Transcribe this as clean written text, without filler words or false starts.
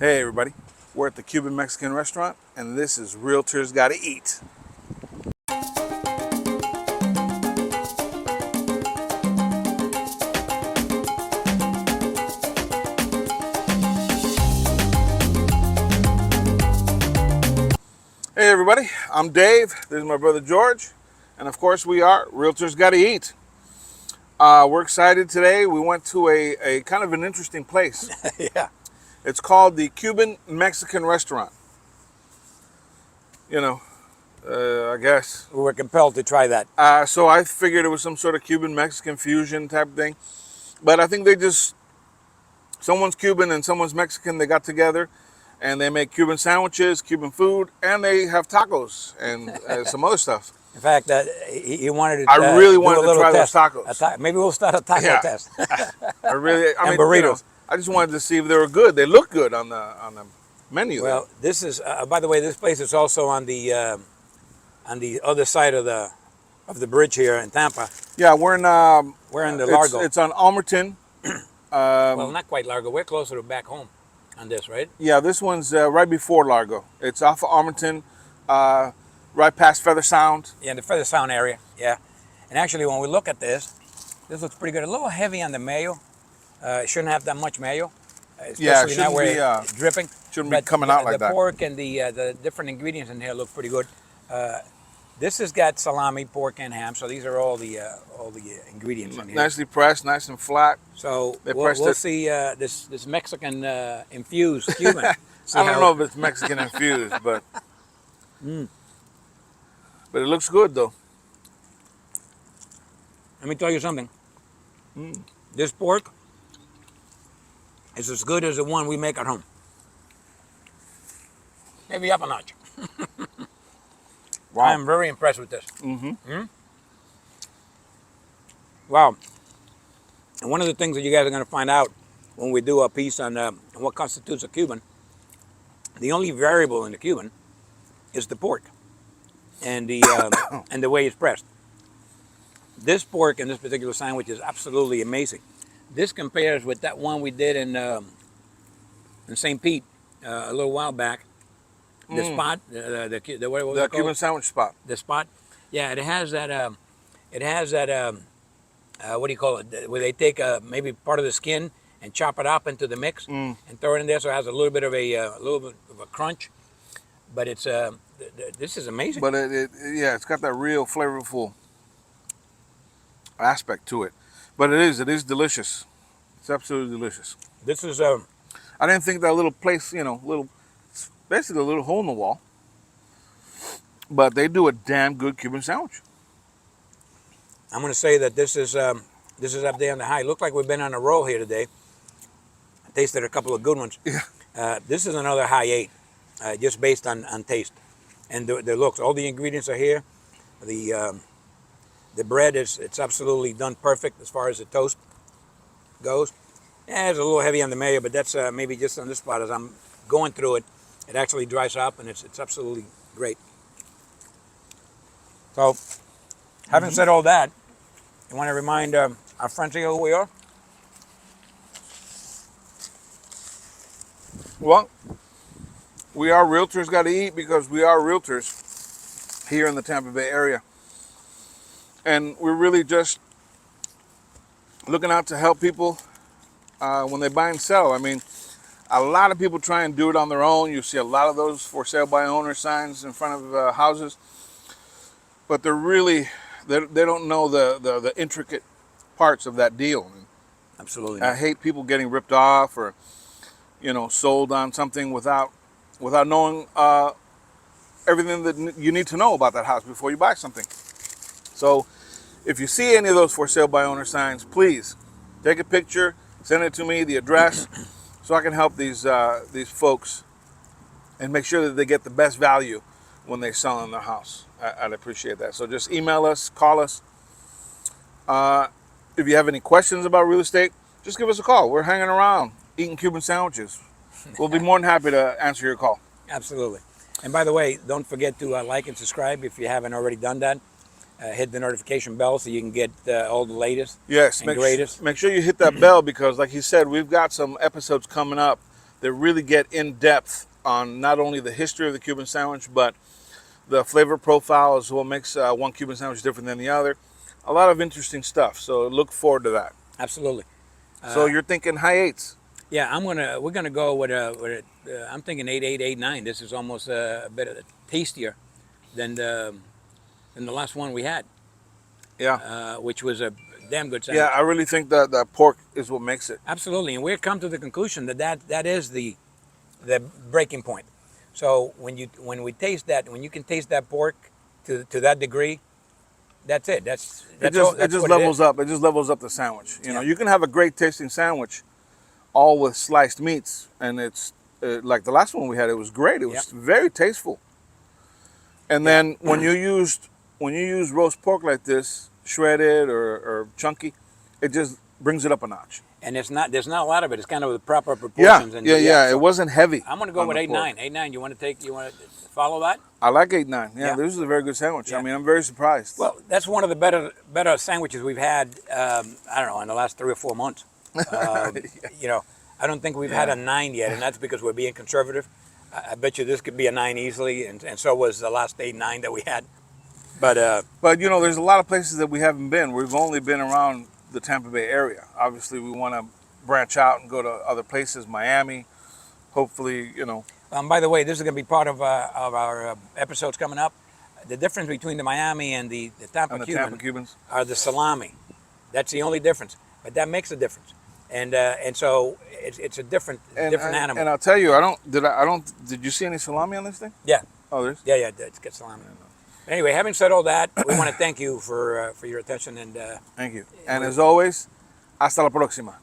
Hey everybody, we're at the Cuban Mexican restaurant and this is Realtors Gotta Eat. Hey everybody, I'm Dave, this is my brother George, and of course we are Realtors Gotta Eat. We're excited today. We went to a kind of an interesting place. Yeah. It's called the Cuban Mexican restaurant. You know, I guess. We were compelled to try that. So I figured it was some sort of Cuban Mexican fusion type thing. But I think someone's Cuban and someone's Mexican, they got together and they make Cuban sandwiches, Cuban food, and they have tacos and some other stuff. In fact, he wanted to. I really wanted to try those tacos. Maybe we'll start a taco test. I mean, burritos. I just wanted to see if they were good. They look good on the menu. Well, this is. By the way, this place is also on the other side of the bridge here in Tampa. Yeah, we're in the Largo. It's on Almerton. Well, not quite Largo. We're closer to back home on this, right? Yeah, this one's right before Largo. It's off of Almerton, right past Feather Sound. Yeah, the Feather Sound area. Yeah, and actually, when we look at this looks pretty good. A little heavy on the mayo. It shouldn't have that much mayo, especially now where it's dripping. Shouldn't be coming out like that. The pork and the different ingredients in here look pretty good. This has got salami, pork, and ham. So these are all the ingredients in here. Nicely pressed, nice and flat. So we'll see this Mexican infused Cuban. I don't know if it's Mexican infused, but but it looks good though. Let me tell you something. This pork is as good as the one we make at home. Maybe up a notch. Wow. I'm very impressed with this. Wow. And one of the things that you guys are going to find out when we do a piece on what constitutes a Cuban, the only variable in the Cuban is the pork and the and the way it's pressed. This pork in this particular sandwich is absolutely amazing. This compares with that one we did in St. Pete a little while back. The spot, the Cuban sandwich spot. The spot, yeah, it has that. What do you call it? Where they take maybe part of the skin and chop it up into the mix and throw it in there, so it has a little bit of a crunch. But it's this is amazing. But it's got that real flavorful aspect to it. But it is delicious. It's absolutely delicious. This is I didn't think that little place, basically a little hole in the wall. But they do a damn good Cuban sandwich. I'm going to say that this is up there on the high. Looked like we've been on a roll here today. I tasted a couple of good ones. Yeah. This is another high 8, just based on taste and the looks. All the ingredients are here. The bread it's absolutely done perfect as far as the toast goes. Yeah, it's a little heavy on the mayo, but that's maybe just on this spot. As I'm going through it, it actually dries up, and it's absolutely great. So, having said all that, I want to remind our friends here who we are. Well, we are Realtors Gotta Eat because we are realtors here in the Tampa Bay area. And we're really just looking out to help people when they buy and sell. I mean, a lot of people try and do it on their own. You see a lot of those for sale by owner signs in front of houses. But they're really, they don't know the intricate parts of that deal. Absolutely. I hate people getting ripped off or, sold on something without knowing everything that you need to know about that house before you buy something. So if you see any of those for sale by owner signs, please take a picture, send it to me, the address, so I can help these folks and make sure that they get the best value when they sell in their house. I'd appreciate that. So just email us, call us. If you have any questions about real estate, just give us a call. We're hanging around eating Cuban sandwiches. We'll be more than happy to answer your call. Absolutely. And by the way, don't forget to like and subscribe if you haven't already done that. Hit the notification bell so you can get all the latest and greatest. Make sure you hit that bell because, like he said, we've got some episodes coming up that really get in depth on not only the history of the Cuban sandwich, but the flavor profile is what makes one Cuban sandwich different than the other. A lot of interesting stuff. So look forward to that. Absolutely. So you're thinking high eights? Yeah, we're gonna go with I'm thinking 8.8, 8.9. This is almost a bit tastier than the last one we had, Yeah. which was a damn good Yeah, sandwich. I really think that the pork is what makes it. Absolutely, and we've come to the conclusion that is the breaking point. So when we taste that, when you can taste that pork to that degree, that's it. It just what levels it is. up. It just levels up the sandwich. You know, Yeah. you can have a great tasting sandwich, all with sliced meats, and it's like the last one we had. It was great. It was very tasteful. And then when you use roast pork like this, shredded or chunky, it just brings it up a notch. And there's not a lot of it. It's kind of the proper Yeah, proportions. yeah. So It wasn't heavy. I'm gonna go on with the 8.9. pork. 8.9. You want to follow that? I like 8.9. Yeah, Yeah. this is a very good sandwich. Yeah. I mean, I'm very surprised. Well, that's one of the better sandwiches we've had. I don't know, in the last 3 or 4 months. You know, I don't think we've had a 9 yet, and that's because we're being conservative. I bet you this could be a 9 easily, and so was the last 8.9 that we had. But you know, there's a lot of places that we haven't been. We've only been around the Tampa Bay area. Obviously, we want to branch out and go to other places, Miami. Hopefully, you know. By the way, this is going to be part of our episodes coming up. The difference between the Miami and the Tampa, And the Cuban Tampa Cubans. are the salami. That's the only difference, but that makes a difference. And so it's a different animal. And I'll tell you, did you see any salami on this thing? Yeah. Oh, there's. Yeah, it's got salami. Anyway, having said all that, we want to thank you for your attention and. Thank you. And as always, hasta la próxima.